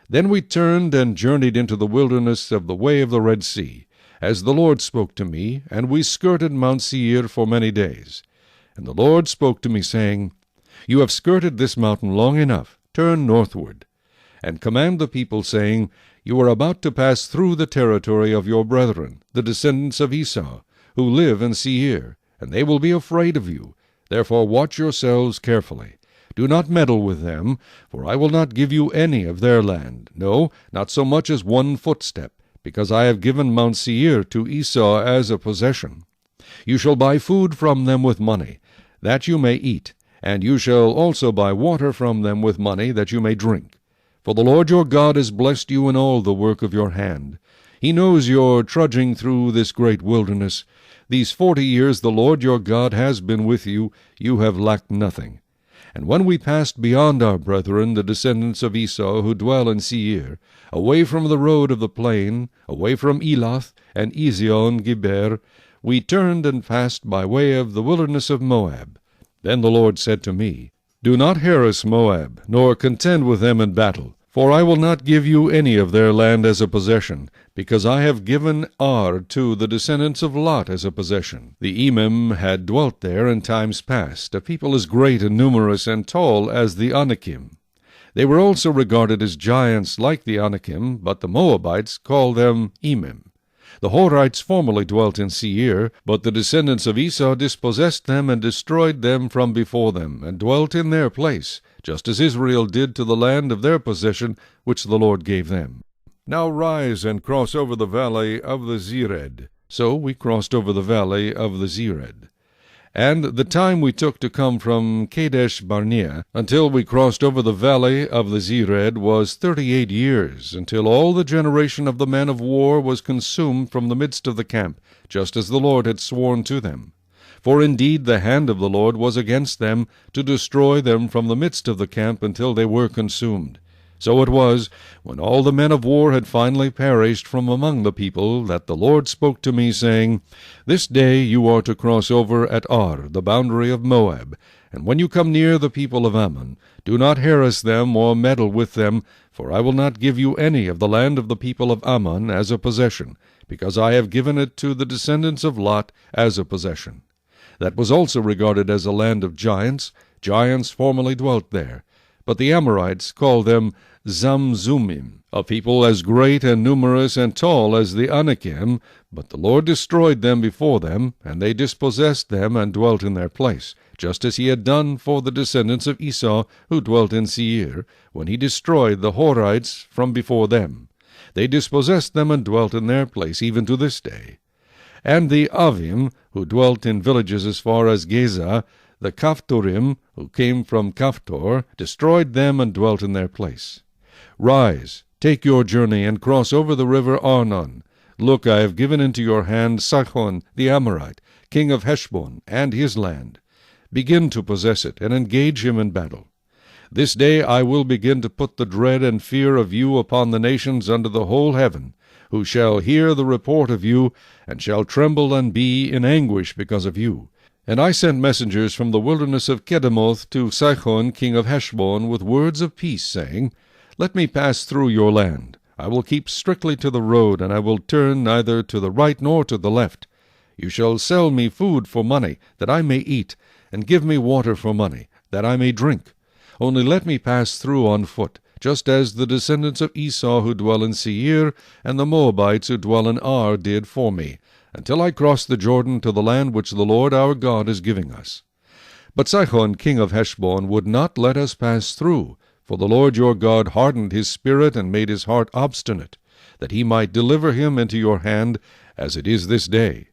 Then we turned and journeyed into the wilderness of the way of the Red Sea, as the Lord spoke to me, and we skirted Mount Seir for many days. And the Lord spoke to me, saying, You have skirted this mountain long enough, turn northward, and command the people, saying, You are about to pass through the territory of your brethren, the descendants of Esau, who live in Seir, and they will be afraid of you. Therefore watch yourselves carefully. Do not meddle with them, for I will not give you any of their land, no, not so much as 1 footstep, because I have given Mount Seir to Esau as a possession. You shall buy food from them with money, that you may eat, and you shall also buy water from them with money, that you may drink. For the Lord your God has blessed you in all the work of your hand. He knows your trudging through this great wilderness. These 40 years the Lord your God has been with you, you have lacked nothing. And when we passed beyond our brethren, the descendants of Esau, who dwell in Seir, away from the road of the plain, away from Elath and Ezion-Geber, we turned and passed by way of the wilderness of Moab. Then the Lord said to me, Do not harass Moab, nor contend with them in battle, for I will not give you any of their land as a possession, because I have given Ar to the descendants of Lot as a possession. The Emim had dwelt there in times past, a people as great and numerous and tall as the Anakim. They were also regarded as giants like the Anakim, but the Moabites called them Emim. The Horites formerly dwelt in Seir, but the descendants of Esau dispossessed them and destroyed them from before them, and dwelt in their place, just as Israel did to the land of their possession which the Lord gave them. Now rise and cross over the valley of the Zered. So we crossed over the valley of the Zered. And the time we took to come from Kadesh Barnea until we crossed over the valley of the Zered was 38 years, until all the generation of the men of war was consumed from the midst of the camp, just as the Lord had sworn to them. For indeed the hand of the Lord was against them, to destroy them from the midst of the camp until they were consumed. So it was, when all the men of war had finally perished from among the people, that the Lord spoke to me, saying, This day you are to cross over at Ar, the boundary of Moab, and when you come near the people of Ammon, do not harass them or meddle with them, for I will not give you any of the land of the people of Ammon as a possession, because I have given it to the descendants of Lot as a possession. That was also regarded as a land of giants. Giants formerly dwelt there. But the Amorites called them Zamzummim, a people as great and numerous and tall as the Anakim, but the Lord destroyed them before them, and they dispossessed them and dwelt in their place, just as he had done for the descendants of Esau who dwelt in Seir, when he destroyed the Horites from before them. They dispossessed them and dwelt in their place even to this day. And the Avim, who dwelt in villages as far as Geza, the Caphtorim, who came from Caphtor, destroyed them and dwelt in their place. Rise, take your journey, and cross over the river Arnon. Look, I have given into your hand Sihon the Amorite, king of Heshbon, and his land. Begin to possess it, and engage him in battle. This day I will begin to put the dread and fear of you upon the nations under the whole heaven, who shall hear the report of you, and shall tremble and be in anguish because of you. And I sent messengers from the wilderness of Kedemoth to Sihon king of Heshbon with words of peace, saying, Let me pass through your land. I will keep strictly to the road, and I will turn neither to the right nor to the left. You shall sell me food for money, that I may eat, and give me water for money, that I may drink. Only let me pass through on foot, just as the descendants of Esau who dwell in Seir, and the Moabites who dwell in Ar did for me, until I cross the Jordan to the land which the Lord our God is giving us. But Sihon king of Heshbon would not let us pass through, for the Lord your God hardened his spirit and made his heart obstinate, that he might deliver him into your hand, as it is this day.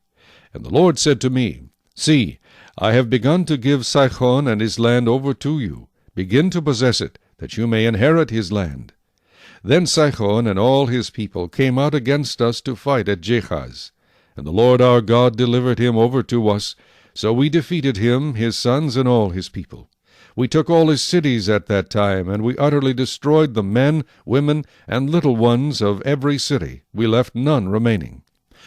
And the Lord said to me, See, I have begun to give Sihon and his land over to you. Begin to possess it, that you may inherit his land. Then Sihon and all his people came out against us to fight at Jehaz. And the Lord our God delivered him over to us, so we defeated him, his sons, and all his people. We took all his cities at that time, and we utterly destroyed the men, women, and little ones of every city. We left none remaining.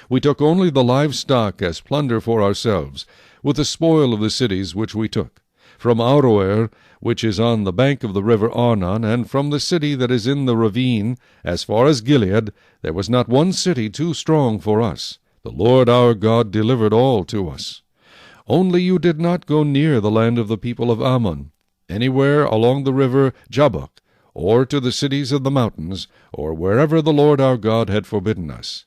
We took only the livestock as plunder for ourselves, with the spoil of the cities which we took. From Aroer, which is on the bank of the river Arnon, and from the city that is in the ravine, as far as Gilead, there was not one city too strong for us. The Lord our God delivered all to us. Only you did not go near the land of the people of Ammon, anywhere along the river Jabbok, or to the cities of the mountains, or wherever the Lord our God had forbidden us.